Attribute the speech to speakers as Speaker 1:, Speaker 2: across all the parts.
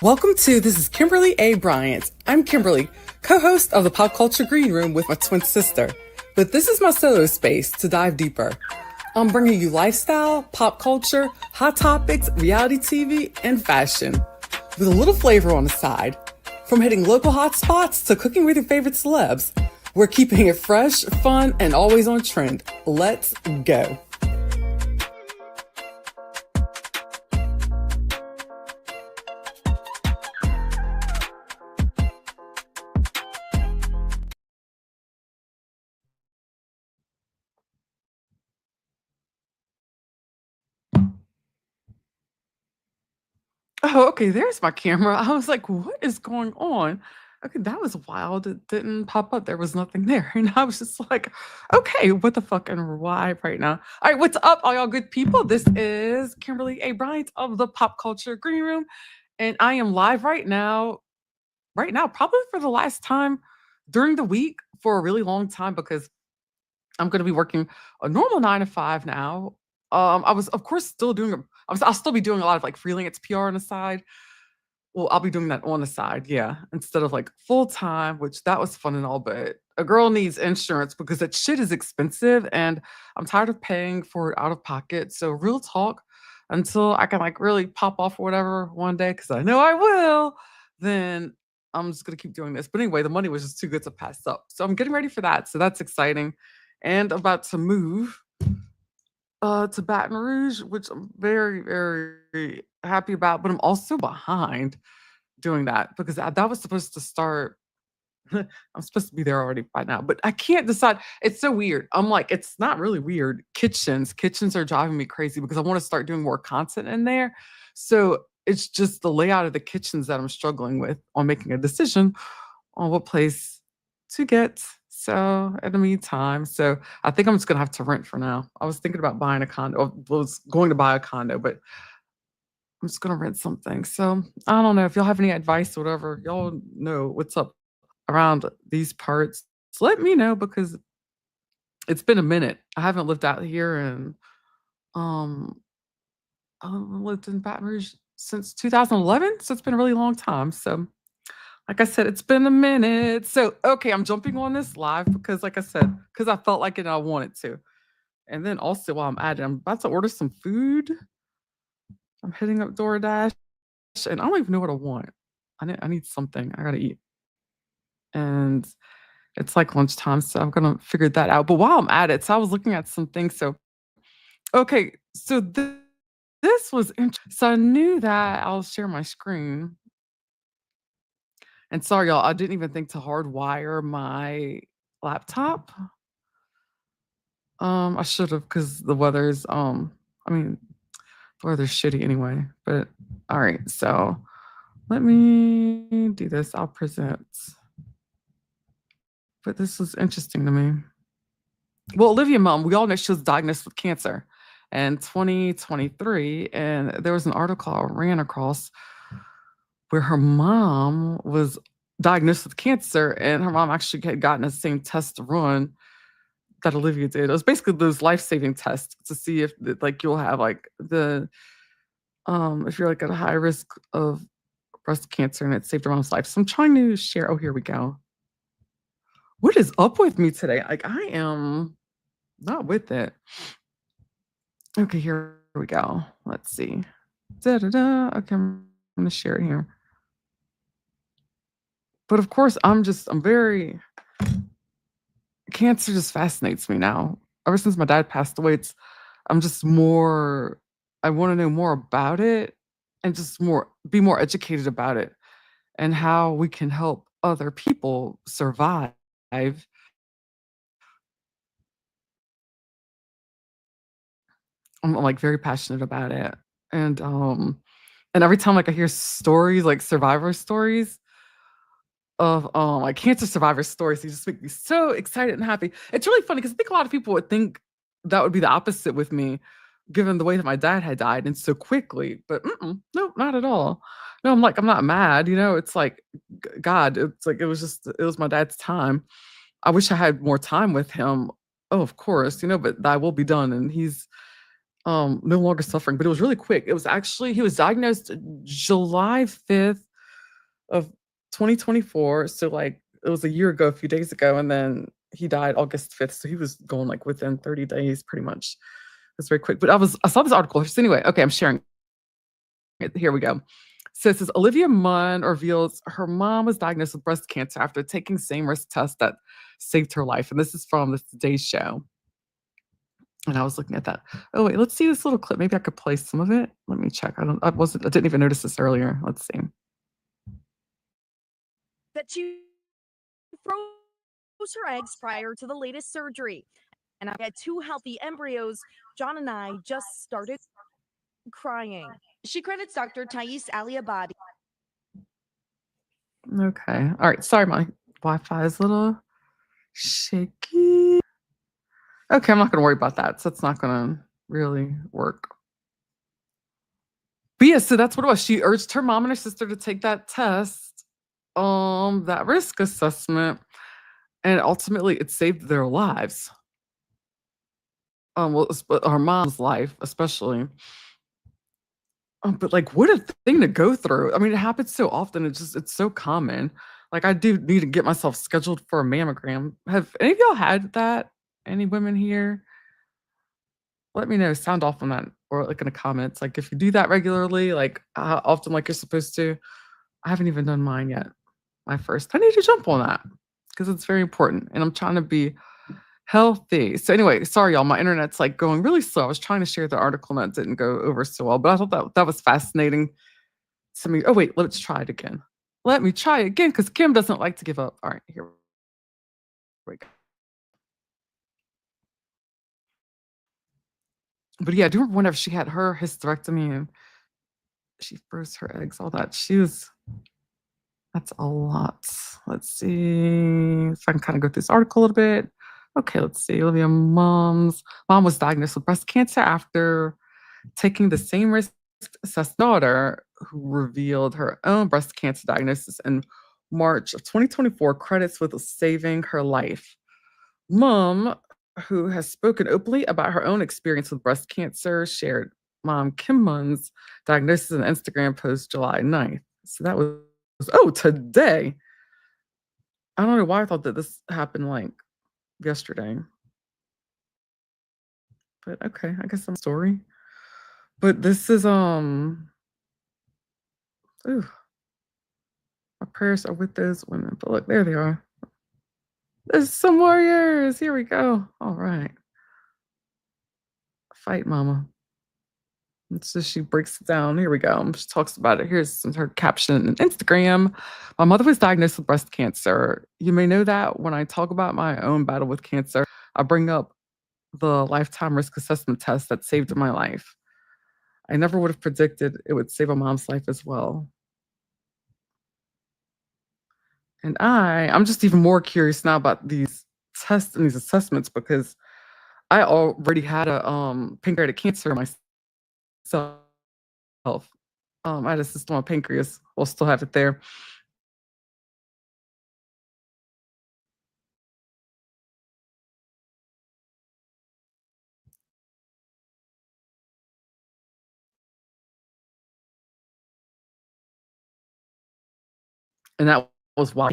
Speaker 1: Welcome to This is Kimberly A. Bryant. I'm Kimberly, co-host of the Pop Culture Green Room with my twin sister. But this is my solo space to dive deeper. I'm bringing you lifestyle, pop culture, hot topics, reality TV, and fashion, with a little flavor on the side. From hitting local hotspots to cooking with your favorite celebs, we're keeping it fresh, fun, and always on trend. Let's go. Oh, okay, there's my camera. I was like, "What is going on?" Okay, that was wild. It didn't pop up. There was nothing there. And I was just like, "Okay, what the fuck and why right now?" All right, what's up, all y'all good people? This is Kimberly A. Bryant of the Pop Culture Green Room, and I am live right now. Right now, probably for the last time during the week for a really long time because I'm gonna be working a normal 9 to 5 now. I was, of course, still doing I'll still be doing a lot of, like, freelance PR on the side. Well, I'll be doing that on the side, yeah, instead of, like, full-time, which that was fun and all, but a girl needs insurance because that shit is expensive, and I'm tired of paying for it out of pocket, so real talk, until I can, like, really pop off or whatever one day, because I know I will, then I'm just gonna keep doing this. But anyway, the money was just too good to pass up, so I'm getting ready for that, so that's exciting, and about to move to Baton Rouge, which I'm very, very happy about, but I'm also behind doing that because that was supposed to start. I'm supposed to be there already by now, but I can't decide. It's so weird. I'm like, it's not really weird. Kitchens are driving me crazy because I want to start doing more content in there. So it's just the layout of the kitchens that I'm struggling with on making a decision on what place to get. So in the meantime, so I think I'm just gonna have to rent for now. I was thinking about buying a condo. Was going to buy a condo, but I'm just gonna rent something. So I don't know if y'all have any advice or whatever. Y'all know what's up around these parts. So let me know because it's been a minute. I haven't lived out here and um I lived in Baton Rouge since 2011. So it's been a really long time. So like I said, it's been a minute. So, okay, I'm jumping on this live because, like I said, because I felt like it and I wanted to. And then also while I'm at it, I'm about to order some food. I'm hitting up DoorDash and I don't even know what I want. I need something. I gotta eat. And it's like lunchtime, so I'm gonna figure that out. But while I'm at it, so I was looking at some things. So, okay, so this was interesting. So I knew that I'll share my screen. And sorry, y'all, I didn't even think to hardwire my laptop. I should have because the weather's I mean, the weather's shitty anyway. But all right, so let me do this. I'll present. But this was interesting to me. Well, Olivia Munn, we all know she was diagnosed with cancer in 2023, and there was an article I ran across where her mom was diagnosed with cancer, and her mom actually had gotten the same test run that Olivia did. It was basically those life-saving tests to see if like you'll have like the if you're like at a high risk of breast cancer and it saved her mom's life. So I'm trying to share. Oh, here we go. What is up with me today? Like I am not with it. Okay, here we go. Let's see. Da-da-da. Okay, I'm gonna share it here. But of course, I'm very cancer just fascinates me now. Ever since my dad passed away, I'm just more I wanna know more about it and just be more educated about it and how we can help other people survive. I'm, like, very passionate about it, and every time, like, I hear stories, like, survivor stories of, like, cancer survivor stories, they just make me so excited and happy. It's really funny because I think a lot of people would think that would be the opposite with me, given the way that my dad had died and so quickly, but no, not at all. No, I'm not mad, it's like, God, it's like, it was my dad's time. I wish I had more time with him. Oh, of course, but that will be done, and he's, no longer suffering, but it was really quick. It was actually he was diagnosed July 5th. of 2024. So like it was a year ago, a few days ago, and then he died August 5th. So he was going like within 30 days, pretty much. It's very quick. But I saw this article. So anyway, okay, I'm sharing it. Here we go. So it says Olivia Munn reveals her mom was diagnosed with breast cancer after taking same risk test that saved her life. And this is from the Today Show. And I was looking at that. Oh wait, let's see this little clip. Maybe I could play some of it. Let me check. I didn't even notice this earlier. Let's see.
Speaker 2: That she froze her eggs prior to the latest surgery. And I had two healthy embryos. John and I just started crying. She credits Dr. Thais Aliabadi.
Speaker 1: Okay. All right. Sorry, my Wi-Fi is a little shaky. Okay, I'm not gonna worry about that. So it's not gonna really work. But yeah, so that's what it was. She urged her mom and her sister to take that test, that risk assessment, and ultimately it saved their lives. Well, her mom's life, especially. But like, what a thing to go through. I mean, it happens so often. It's so common. Like, I do need to get myself scheduled for a mammogram. Have any of y'all had that? Any women here? Let me know. Sound off on that, or like in the comments. Like, if you do that regularly, like how often, like you're supposed to. I haven't even done mine yet. My first. I need to jump on that because it's very important, and I'm trying to be healthy. So anyway, sorry y'all, my internet's like going really slow. I was trying to share the article and that didn't go over so well, but I thought that was fascinating to me. Oh wait, let's try it again. Let me try again because Kim doesn't like to give up. All right, here we go. But yeah, I do remember whenever she had her hysterectomy and she froze her eggs, all that. That's a lot. Let's see if I can kind of go through this article a little bit. Okay, let's see. Olivia mom was diagnosed with breast cancer after taking the same risk assessed daughter who revealed her own breast cancer diagnosis in March of 2024 credits with saving her life. Mom, who has spoken openly about her own experience with breast cancer, shared mom Kim Munn's diagnosis in an Instagram post July 9th. So that was, oh, today. I don't know why I thought that this happened like yesterday. But okay, I guess I'm story. But this is ooh, my prayers are with those women. But look, there they are. There's some warriors. Here we go. All right. Fight, mama. And so she breaks it down. Here we go. She talks about it. Here's her caption on Instagram. My mother was diagnosed with breast cancer. You may know that when I talk about my own battle with cancer, I bring up the lifetime risk assessment test that saved my life. I never would have predicted it would save a mom's life as well. And I'm just even more curious now about these tests and these assessments because I already had a pancreatic cancer myself. I had a cyst on my pancreas. We'll still have it there. And that was why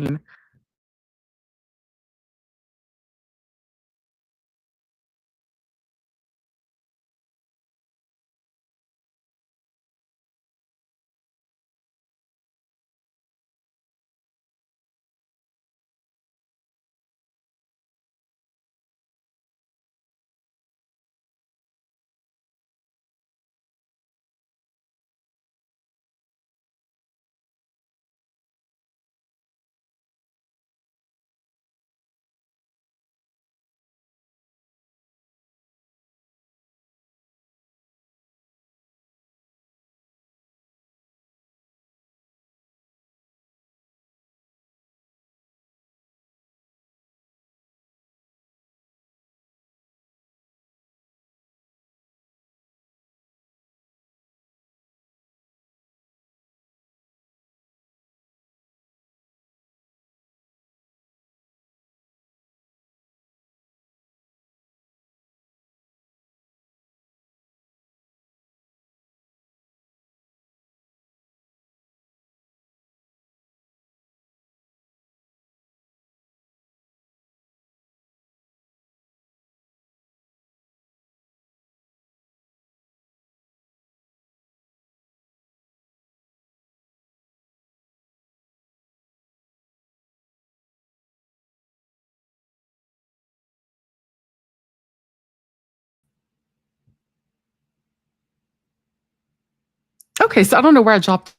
Speaker 1: Okay, so I don't know where I dropped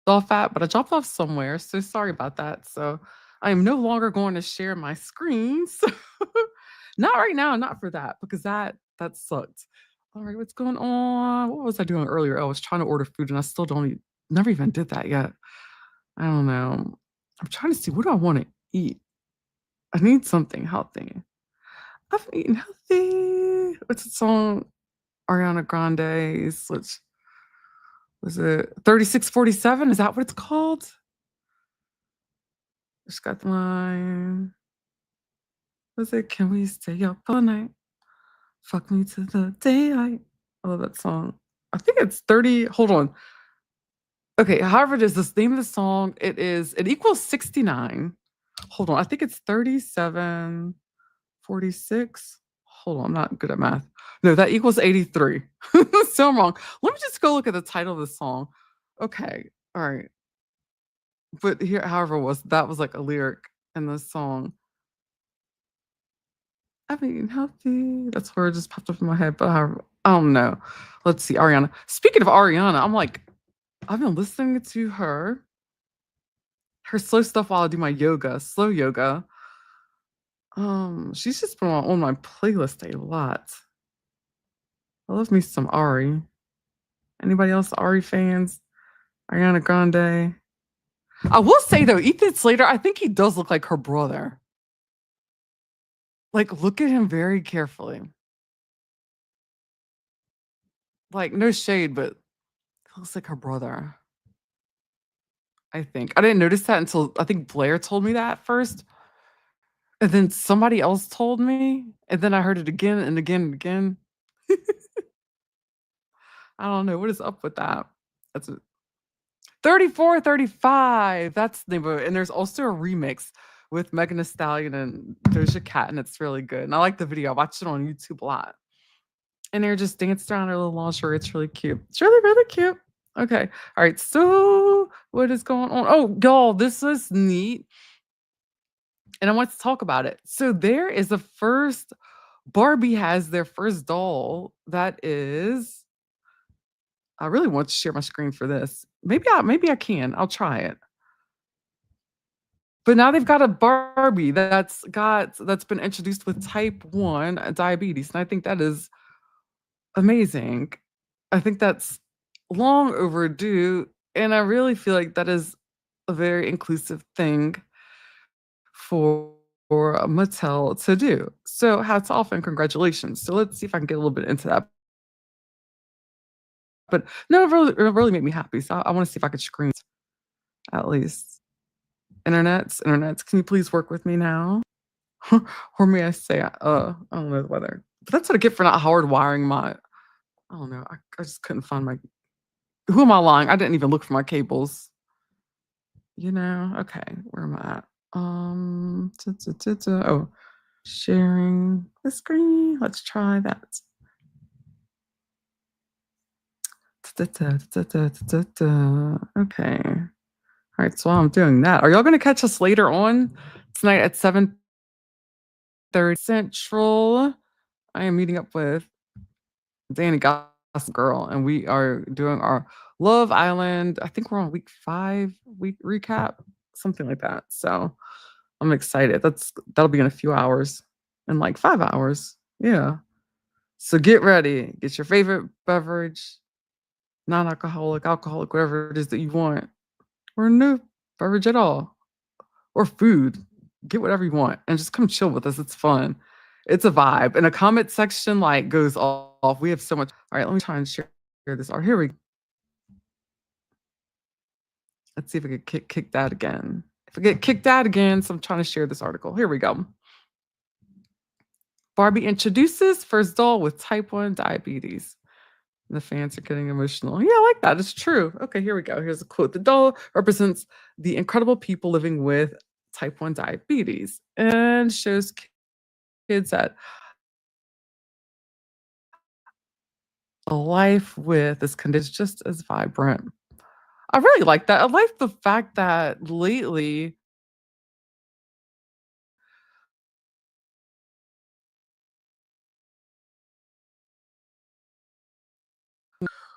Speaker 1: off at, but I dropped off somewhere. So sorry about that. So I am no longer going to share my screen. So not right now, not for that, because that sucked. All right, what's going on? What was I doing earlier? I was trying to order food and I still don't never even did that yet. I don't know. I'm trying to see what do I want to eat. I need something healthy. I've eaten healthy. What's the song? Ariana Grande's, which was it 3647? Is that what it's called? Just got the line. Was it Can We Stay Up All Night? Fuck me to the daylight. I love that song. I think it's 30. Hold on. Okay, however, it is this name of the song. It equals 69. Hold on. I think it's 3746. Hold on, I'm not good at math. No, that equals 83. So I'm wrong. Let me just go look at the title of the song. Okay, all right. But here, however, that was like a lyric in the song. I mean, healthy. That's where it just popped up in my head. But I don't know. Let's see, Ariana. Speaking of Ariana, I've been listening to her slow stuff while I do my yoga, slow yoga. She's just been on my playlist a lot. I love me some Ari. Anybody else Ari fans? Ariana Grande. I will say though, Ethan Slater, I think he does look like her brother. Like, look at him very carefully. Like, no shade, but he looks like her brother. I think. I didn't notice that until I think Blair told me that first. And then somebody else told me. And then I heard it again and again and again. I don't know. What is up with that? That's it. 34, 35. That's the name of it. And there's also a remix with Megan Thee Stallion and Doja Cat, and it's really good. And I like the video. I watched it on YouTube a lot. And they're just dancing around her little lingerie. It's really cute. It's really, really cute. Okay. All right. So what is going on? Oh, y'all, this was neat. And I want to talk about it. So there is a first Barbie has their first doll that is I really want to share my screen for this. Maybe I can. I'll try it. But now they've got a Barbie that's been introduced with type 1 diabetes. And I think that is amazing. I think that's long overdue. And I really feel like that is a very inclusive thing for Mattel to do. So hats off and congratulations. So let's see if I can get a little bit into that. But no, it really made me happy. So I want to see if I could screen at least. Internets, can you please work with me now? Or may I say, I don't know whether. But that's what I get for not hardwiring my. I don't know. I just couldn't find my. Who am I lying? I didn't even look for my cables. Okay, where am I at? Oh, sharing the screen. Let's try that. Okay. All right, so while I'm doing that, are y'all going to catch us later on tonight at 7:30 Central? I am meeting up with Danny Gossip Girl, and we are doing our Love Island. I think we're on week 5, week recap, something like that. So I'm excited. That'll be in a few hours, in like 5 hours. Yeah. So get ready. Get your favorite beverage, non-alcoholic, alcoholic, whatever it is that you want, or no beverage at all, or food. Get whatever you want and just come chill with us. It's fun. It's a vibe. And a comment section like goes off. We have so much. All right, let me try and share this. All right, here we go. Let's see if I could kick that again. If I get kicked out again, so I'm trying to share this article. Here we go. Barbie introduces first doll with type 1 diabetes. The fans are getting emotional. Yeah, I like that. It's true. Okay, here we go. Here's a quote. The doll represents the incredible people living with type 1 diabetes and shows kids that a life with this condition is just as vibrant. I really like that. I like the fact that lately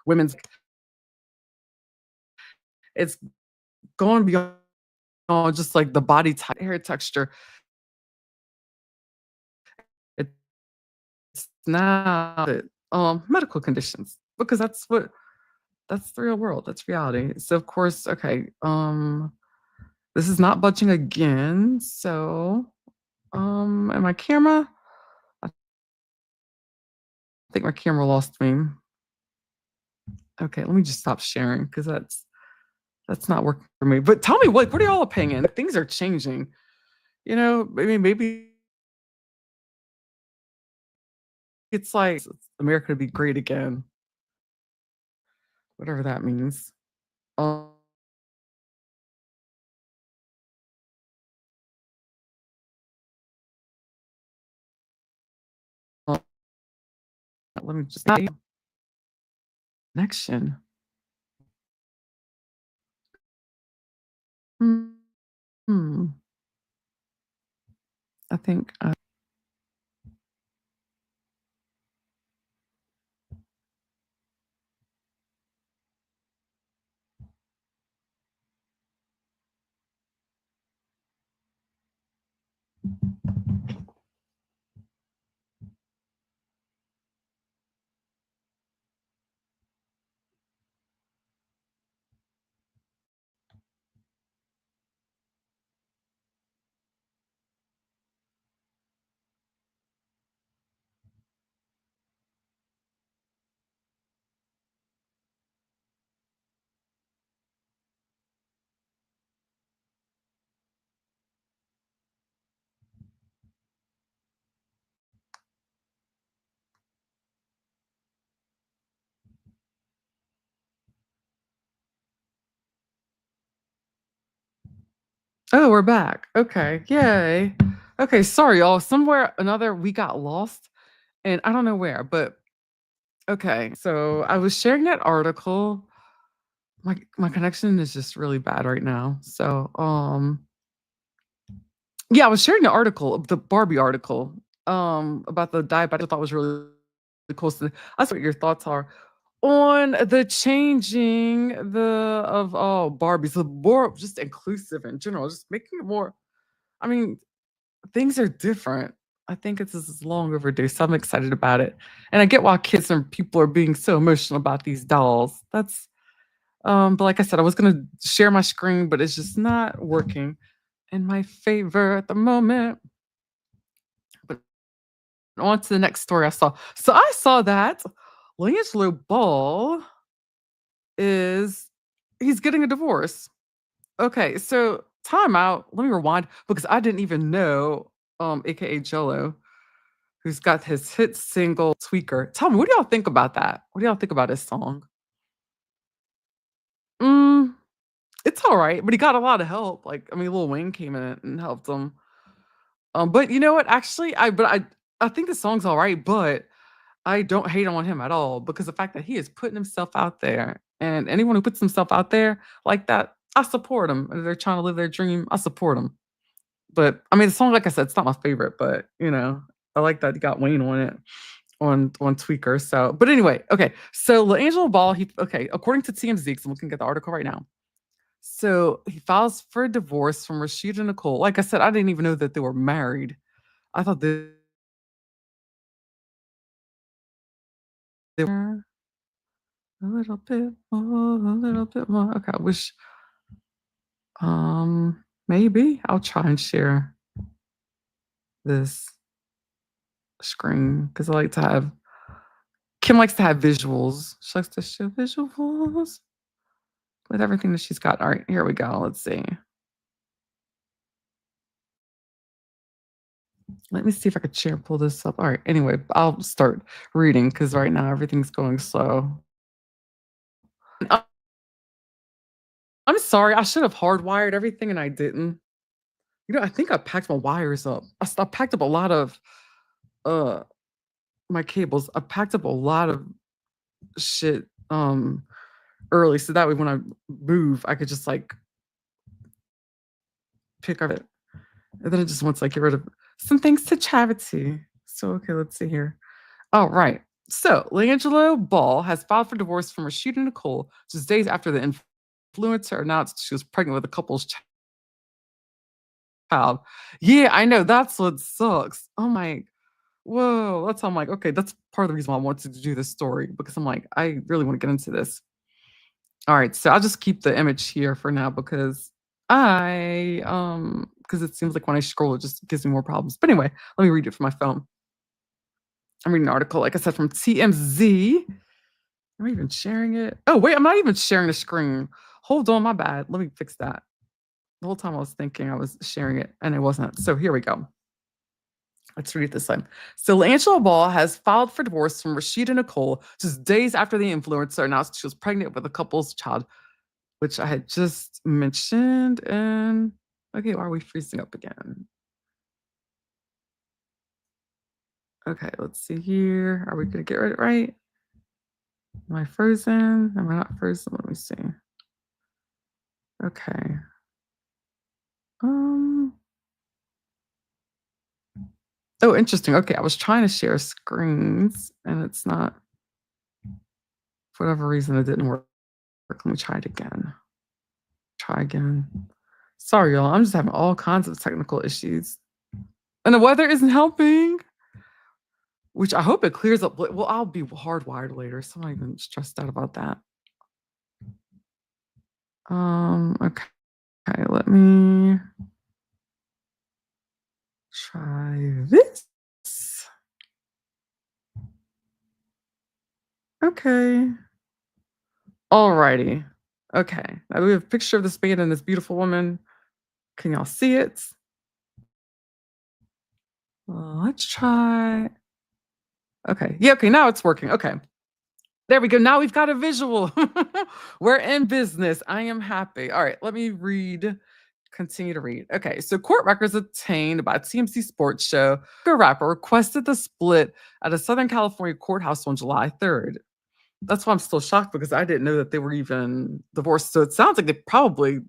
Speaker 1: women's It's going beyond just like the body type, hair texture. It's now medical conditions because that's the real world. That's reality. So of course, okay, this is not budging again. So and my camera, I think my camera lost me. Okay, let me just stop sharing because that's not working for me. But tell me, what are y'all opinion? Things are changing. I mean, maybe it's like America to be great again, whatever that means. Um, let me just connection. Hmm. I think. Oh, we're back. Okay, yay. Okay, sorry, y'all. Somewhere another we got lost, and I don't know where, but okay. So I was sharing that article. My connection is just really bad right now. So yeah, I was sharing the article, the Barbie article, about the diabetic. I thought was really cool. So that's what your thoughts are on the changing of Barbies, the more just inclusive in general, just making it more. I mean, things are different. I think it's this is long overdue, so I'm excited about it. And I get why kids and people are being so emotional about these dolls. That's but like I said, I was gonna share my screen, but it's just not working in my favor at the moment. But on to the next story I saw. So I saw that LiAngelo Ball is he's getting a divorce. Okay, so time out. Let me rewind because I didn't even know, aka Jello, who's got his hit single Tweaker. Tell me, what do y'all think about that? What do y'all think about his song? Mm, it's all right, but he got a lot of help. Like, I mean, Lil Wayne came in and helped him. But you know what? Actually, I think the song's all right, but I don't hate on him at all because the fact that he is putting himself out there, and anyone who puts himself out there like that, I support them. If they're trying to live their dream, I support them. But I mean, the song, like I said, it's not my favorite, but I like that he got Wayne on it on Tweaker. So, but anyway, okay. So LiAngelo Ball, according to TMZ, because I'm looking at the article right now. So he files for a divorce from Rashida Nicole. Like I said, I didn't even know that they were married. I thought they were a little bit more, a little bit more. Okay, I wish maybe I'll try and share this screen because I like to have Kim likes to have visuals. She likes to show visuals with everything that she's got. All right, here we go. Let's see. Let me see if I could share pull this up. All right. Anyway, I'll start reading because right now everything's going slow. Uh, I'm sorry. I should have hardwired everything and I didn't. I think I packed my wires up. I packed up a lot of uh my cables. I packed up a lot of shit early so that way when I move I could just like pick up it. And then it just wants to like get rid of some things to charity. So okay, let's see here. All right. So LiAngelo Ball has filed for divorce from Rashida Nicole just days after the influencer announced she was pregnant with a couple's child. Yeah, I know. That's what sucks. Oh my, whoa. That's how I'm like, okay, that's part of the reason why I wanted to do this story because I'm like, I really want to get into this. All right, so I'll just keep the image here for now because because it seems like when I scroll, it just gives me more problems. But anyway, let me read it from my phone. I'm reading an article, like I said, from TMZ. Am I even sharing it? Oh, wait, I'm not even sharing the screen. Hold on, my bad. Let me fix that. The whole time I was thinking I was sharing it and it wasn't. So here we go. Let's read it this time. So LiAngelo Ball has filed for divorce from Rashida Nicole just days after the influencer announced she was pregnant with the couple's child, which I had just mentioned. And okay, why are we freezing up again? Okay, let's see here. Are we gonna get it right? Am I frozen? Am I not frozen? Let me see. Okay. Oh, interesting. Okay, I was trying to share screens and it's not, for whatever reason, it didn't work. Let me try it again. Try again. Sorry, y'all. I'm just having all kinds of technical issues. And the weather isn't helping, which I hope it clears up. Well, I'll be hardwired later, so I'm not even stressed out about that. Okay. Okay, let me try this. Okay. Alrighty. Okay. Now we have a picture of this man and this beautiful woman. Can y'all see it? Let's try. Okay. Yeah, okay, now it's working. Okay. There we go. Now we've got a visual. We're in business. I am happy. All right, let me read. Continue to read. Okay, so court records obtained by TMC Sports Show. A rapper requested the split at a Southern California courthouse on July 3rd. That's why I'm still shocked because I didn't know that they were even divorced. So it sounds like they probably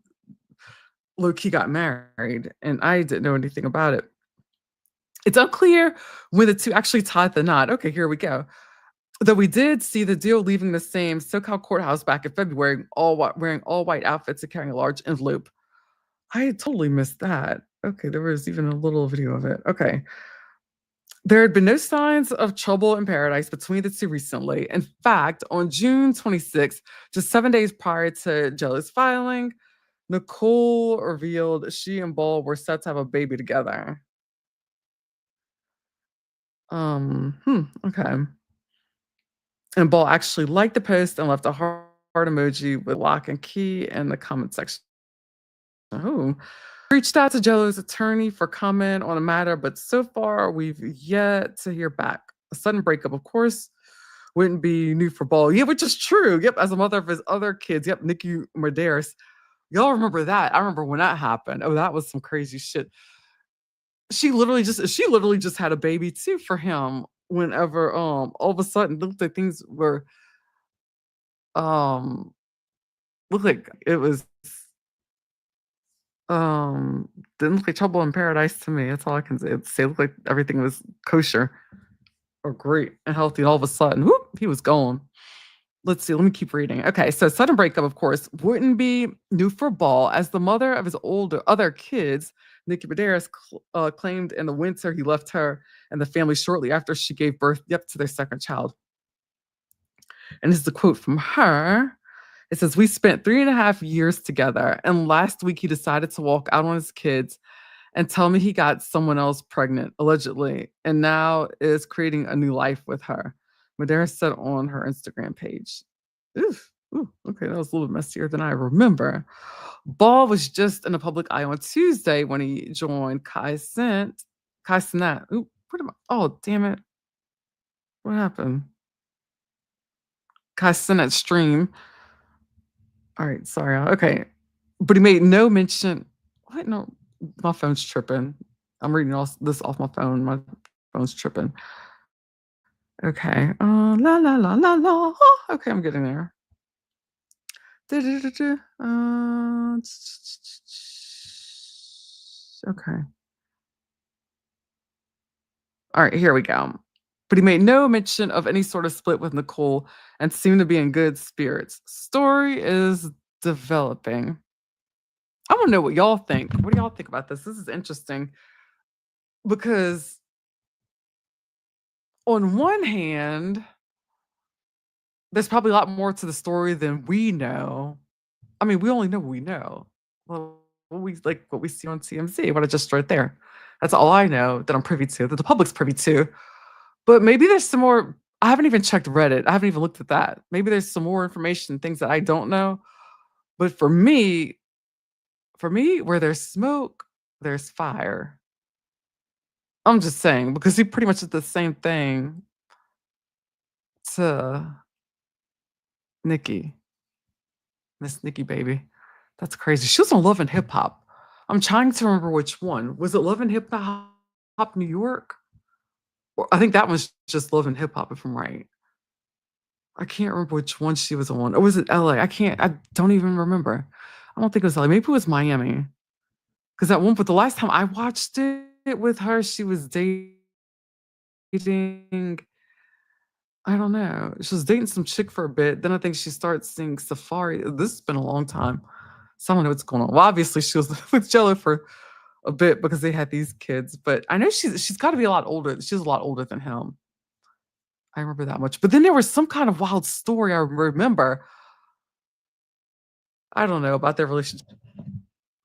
Speaker 1: low-key got married, and I didn't know anything about it. It's unclear when the two actually tied the knot. Okay, here we go. Though we did see the deal leaving the same SoCal courthouse back in February, wearing all white outfits and carrying a large envelope. I had totally missed that. Okay, there was even a little video of it. Okay. There had been no signs of trouble in paradise between the two recently. In fact, on June 26th, just 7 days prior to Jello's filing, Nicole revealed she and Ball were set to have a baby together. Okay. And Ball actually liked the post and left a heart emoji with lock and key in the comment section. Oh, reached out to Jello's attorney for comment on the matter, but so far we've yet to hear back. A sudden breakup, of course, wouldn't be new for Ball. Yeah, which is true. Yep, as a mother of his other kids. Yep, Nikki Medeiros. Y'all remember that? I remember when that happened. Oh, that was some crazy shit. She literally just had a baby too for him. Whenever all of a sudden it looked like things were um looked like it was didn't look like trouble in paradise to me. That's all I can say. It looked like everything was kosher or great and healthy, and all of a sudden, whoop, he was gone. Let's see, let me keep reading. Okay, so sudden breakup, of course, wouldn't be new for Ball, as the mother of his other kids, Nikki Medeiros, claimed in the winter he left her and the family shortly after she gave birth, to their second child. And this is a quote from her. It says, "We spent 3.5 years together, and last week he decided to walk out on his kids and tell me he got someone else pregnant, allegedly, and now is creating a new life with her." Medeiros said on her Instagram page. Oof. Ooh, okay, that was a little bit messier than I remember. Ball was just in the public eye on Tuesday when he joined Kai Cenat. Ooh, what am I? Oh, damn it. What happened? Kai Cenat stream. All right, sorry. Okay. But he made no mention. What? No, my phone's tripping. I'm reading all this off my phone. My phone's tripping. Okay. La la la la la. Okay, I'm getting there. Okay. All right, here we go. But he made no mention of any sort of split with Nicole and seemed to be in good spirits. Story is developing. I want to know what y'all think. What do y'all think about this? This is interesting because, on one hand, there's probably a lot more to the story than we know. I mean, we only know what we know. Well, what we see on TMZ, what I just wrote there. That's all I know that I'm privy to, that the public's privy to. But maybe there's some more. I haven't even checked Reddit. I haven't even looked at that. Maybe there's some more information, things that I don't know. But for me, where there's smoke, there's fire. I'm just saying, because he pretty much did the same thing to Nikki. Miss Nikki, baby. That's crazy. She was on Love and Hip Hop. I'm trying to remember which one. Was it Love and Hip Hop New York? Or I think that was just Love and Hip Hop, if I'm right. I can't remember which one she was on. Or was it LA? I don't even remember. I don't think it was LA. Maybe it was Miami. Because but the last time I watched it with her, she was dating, I don't know. She was dating some chick for a bit. Then I think she started seeing Safari. This has been a long time. So I don't know what's going on. Well, obviously she was with Jello for a bit because they had these kids. But I know she's got to be a lot older. She's a lot older than him. I remember that much. But then there was some kind of wild story I remember. I don't know about their relationship.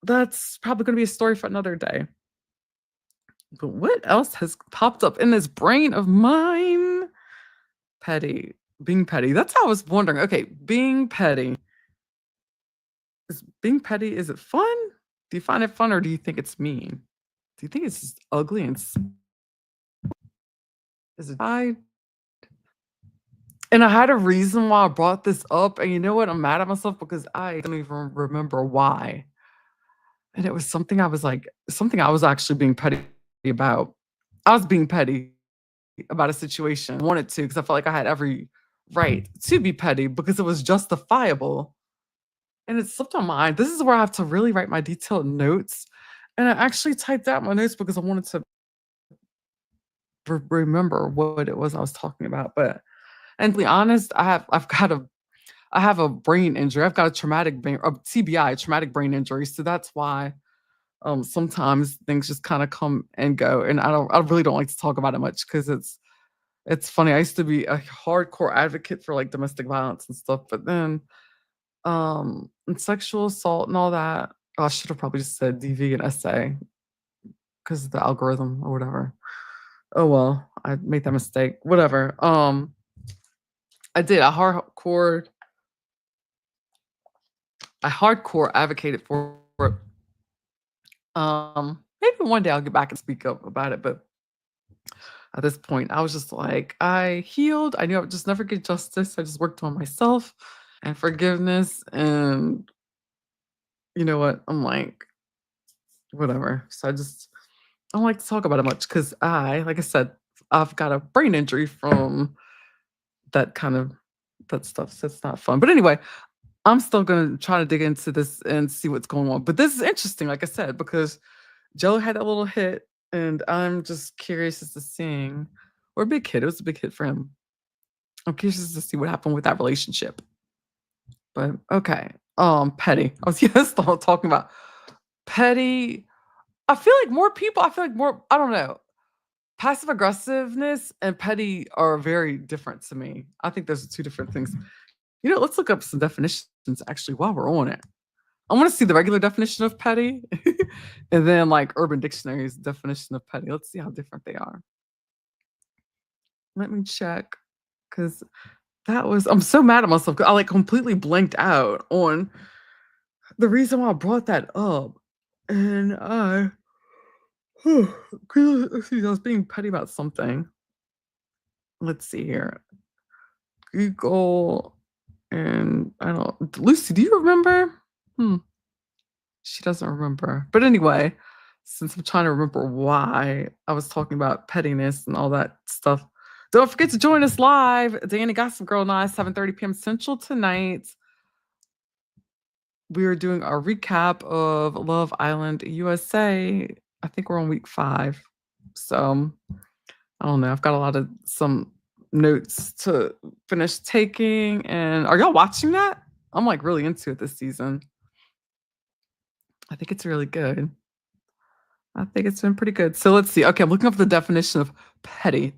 Speaker 1: That's probably going to be a story for another day. But what else has popped up in this brain of mine? Petty. Being petty. That's how I was wondering. Okay, being petty. Is it fun? Do you find it fun or do you think it's mean? Do you think it's just ugly and is it and I had a reason why I brought this up, and you know what? I'm mad at myself because I don't even remember why. And it was something I was actually being petty about. I was being petty about a situation. I wanted to because I felt like I had every right to be petty because it was justifiable. And it slipped on my mind. This is where I have to really write my detailed notes. And I actually typed out my notes because I wanted to remember what it was I was talking about. But and to be honest, I have a brain injury. I've got a TBI, traumatic brain injury. So that's why sometimes things just kind of come and go. And I really don't like to talk about it much because it's funny. I used to be a hardcore advocate for like domestic violence and stuff, but then and sexual assault and all that. Oh, I should have probably just said DV and SA because of the algorithm or whatever. Oh well, I made that mistake. Whatever. I did. I hardcore advocated for it. Maybe one day I'll get back and speak up about it, but at this point, I was just like, I healed. I knew I would just never get justice. I just worked on myself and forgiveness. And you know what? I'm like, whatever. So I don't like to talk about it much because like I said, I've got a brain injury from that stuff. So it's not fun. But anyway, I'm still going to try to dig into this and see what's going on. But this is interesting, like I said, because Jello had that little hit, and I'm just curious as to seeing, or a big hit. It was a big hit for him. I'm curious to see what happened with that relationship. But okay, petty. I was still talking about petty. I feel like more. I don't know. Passive aggressiveness and petty are very different to me. I think those are two different things. You know, let's look up some definitions actually while we're on it. I want to see the regular definition of petty and then like Urban Dictionary's definition of petty. Let's see how different they are. Let me check because I'm so mad at myself because I like completely blanked out on the reason why I brought that up. And I was being petty about something. Let's see here. Google, and I don't. Lucy, do you remember? She doesn't remember. But anyway, since I'm trying to remember why I was talking about pettiness and all that stuff, don't forget to join us live. Danny Gossip Girl and I, 7:30 p.m. Central tonight. We are doing our recap of Love Island USA. I think we're on week 5. So I don't know. I've got some notes to finish taking. And are y'all watching that I'm like really into it this season. I think it's really good. I think it's been pretty good. So let's see. Okay, I'm looking up the definition of petty.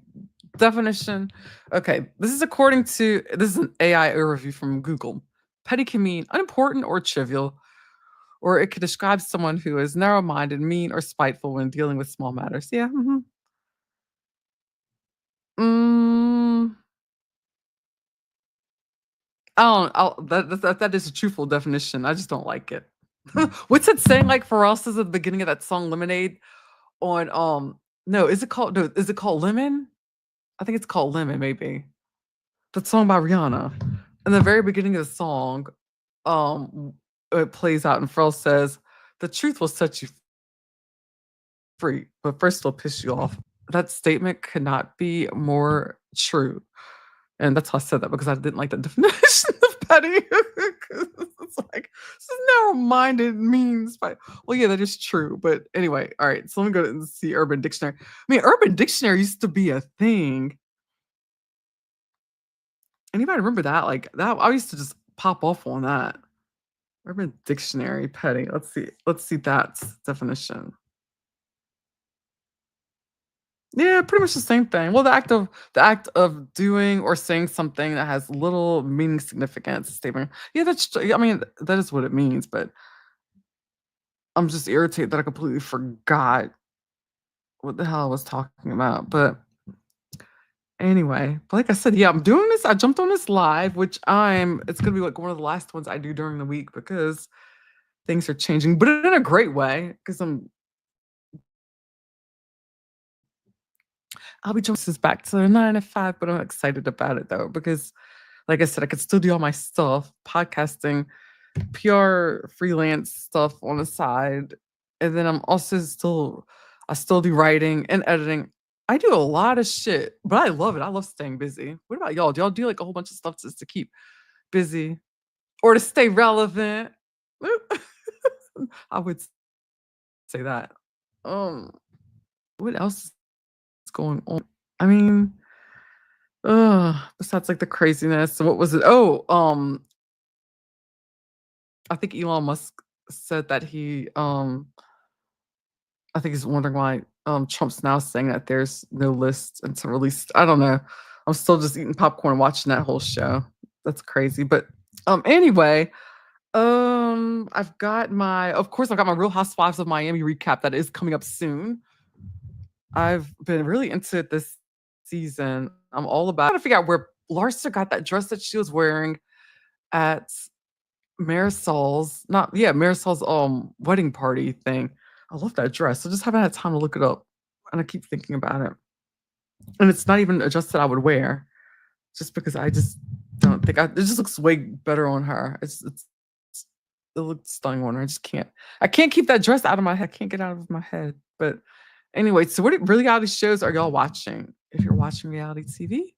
Speaker 1: Definition. Okay, this is according to this is an AI overview from Google. Petty can mean unimportant or trivial, or it could describe someone who is narrow-minded, mean, or spiteful when dealing with small matters. Yeah. Mm, I don't. That is a truthful definition. I just don't like it. What's it saying? Like Pharrell says at the beginning of that song "Lemonade" on no, is it called no, is it called Lemon? I think it's called Lemon, maybe. That song by Rihanna. In the very beginning of the song, it plays out and Pharrell says, "The truth will set you free, but first it'll piss you off." That statement could not be more true. And that's how I said that because I didn't like the definition of petty. It's like this is narrow-minded means by well, yeah, that is true. But anyway, all right. So let me go and see Urban Dictionary. I mean, Urban Dictionary used to be a thing. Anybody remember that? Like that, I used to just pop off on that. Urban Dictionary, petty. Let's see. Let's see that definition. Yeah, pretty much the same thing. Well, the act of doing or saying something that has little meaning significance. Statement. Yeah, I mean, that is what it means. But I'm just irritated that I completely forgot what the hell I was talking about. But anyway, but like I said, yeah, I'm doing this. I jumped on this live, which it's gonna be like one of the last ones I do during the week because things are changing, but in a great way. Because I'll be jumping this back to the 9 to 5, but I'm excited about it though, because like I said, I could still do all my stuff, podcasting, PR, freelance stuff on the side. And then I still do writing and editing. I do a lot of shit, but I love it. I love staying busy. What about y'all? Do y'all do like a whole bunch of stuff just to keep busy or to stay relevant? I would say that. Um, what else is going on? I mean, besides like the craziness. What was it? Oh, I think Elon Musk said that I think he's wondering why Trump's now saying that there's no list until released. I don't know. I'm still just eating popcorn and watching that whole show. That's crazy. But anyway, of course I got my Real Housewives of Miami recap that is coming up soon. I've been really into it this season. I'm all about trying to figure out where Larsa got that dress that she was wearing at Marisol's wedding party thing. I love that dress. I just haven't had time to look it up. And I keep thinking about it. And it's not even a dress that I would wear. Just because I just don't think it just looks way better on her. It looks stunning on her. I can't keep that dress out of my head. I can't get out of my head. But anyway, so what reality shows are y'all watching? If you're watching reality TV,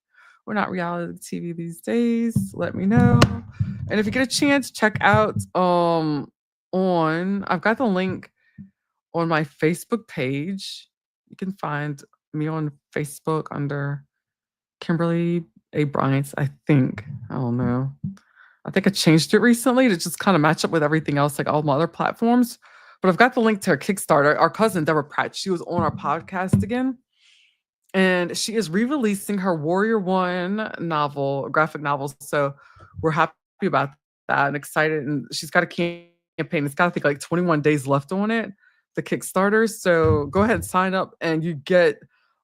Speaker 1: we're not reality TV these days. Let me know. And if you get a chance, check out I've got the link on my Facebook page. You can find me on Facebook under Kimberly A. Bryant, I think. I don't know. I think I changed it recently to just kind of match up with everything else, like all my other platforms. But I've got the link to her Kickstarter. Our cousin, Deborah Pratt, she was on our podcast again. And she is re-releasing her Warrior One novel, graphic novel. So we're happy about that and excited. And she's got a campaign. It's got, I think, like 21 days left on it, the Kickstarter. So go ahead and sign up and you get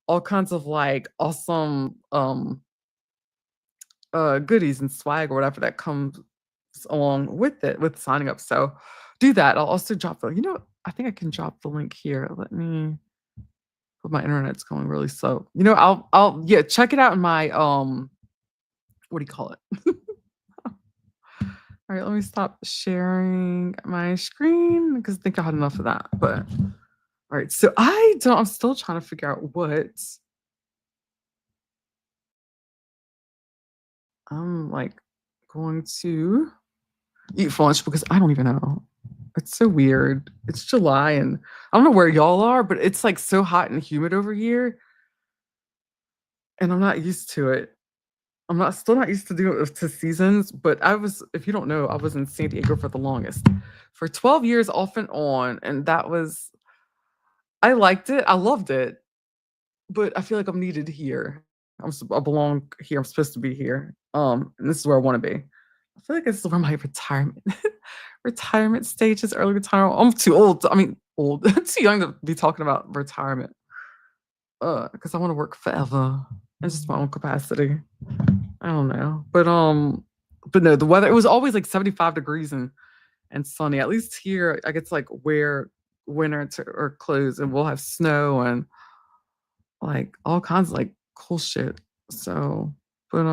Speaker 1: all kinds of like awesome goodies and swag or whatever that comes along with it, with signing up. So do that. I'll also drop I think I can drop the link here. Let me, but my internet's going really slow. I'll check it out in my what do you call it? All right, let me stop sharing my screen because I think I had enough of that. But all right, so I'm still trying to figure out what I'm like going to eat for lunch because I don't even know. It's so weird. It's July and I don't know where y'all are, but it's like so hot and humid over here. And I'm not used to it. I'm not still not used to doing it to seasons, but I was, if you don't know, I was in San Diego for the longest, for 12 years off and on, and that was, I liked it. I loved it, but I feel like I'm needed here. I belong here. I'm supposed to be here. And this is where I want to be. I feel like this is where my retirement retirement stage is, early retirement. I'm too old. I mean, old, too young to be talking about retirement. Because I want to work forever in just my own capacity. I don't know, but no, the weather, it was always like 75 degrees and sunny. At least here, I get to like wear or clothes, and we'll have snow and like all kinds of like cool shit. So, but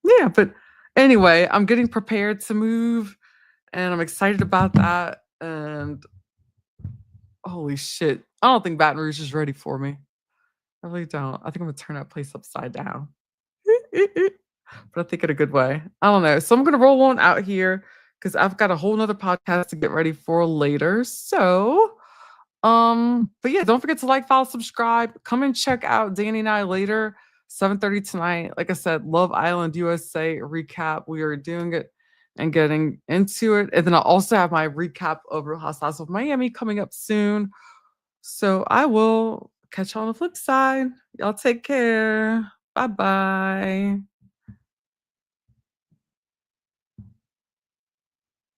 Speaker 1: yeah, but anyway, I'm getting prepared to move, and I'm excited about that. And holy shit, I don't think Baton Rouge is ready for me. I really don't. I think I'm gonna turn that place upside down. But I think in a good way. I don't know. So I'm gonna roll on out here because I've got a whole nother podcast to get ready for later. So but yeah, don't forget to like, follow, subscribe. Come and check out Danny and I later, 7:30 tonight. Like I said, Love Island USA recap. We are doing it and getting into it. And then I'll also have my recap of Real Housewives of Miami coming up soon. So I will catch you on the flip side. Y'all take care. Bye bye.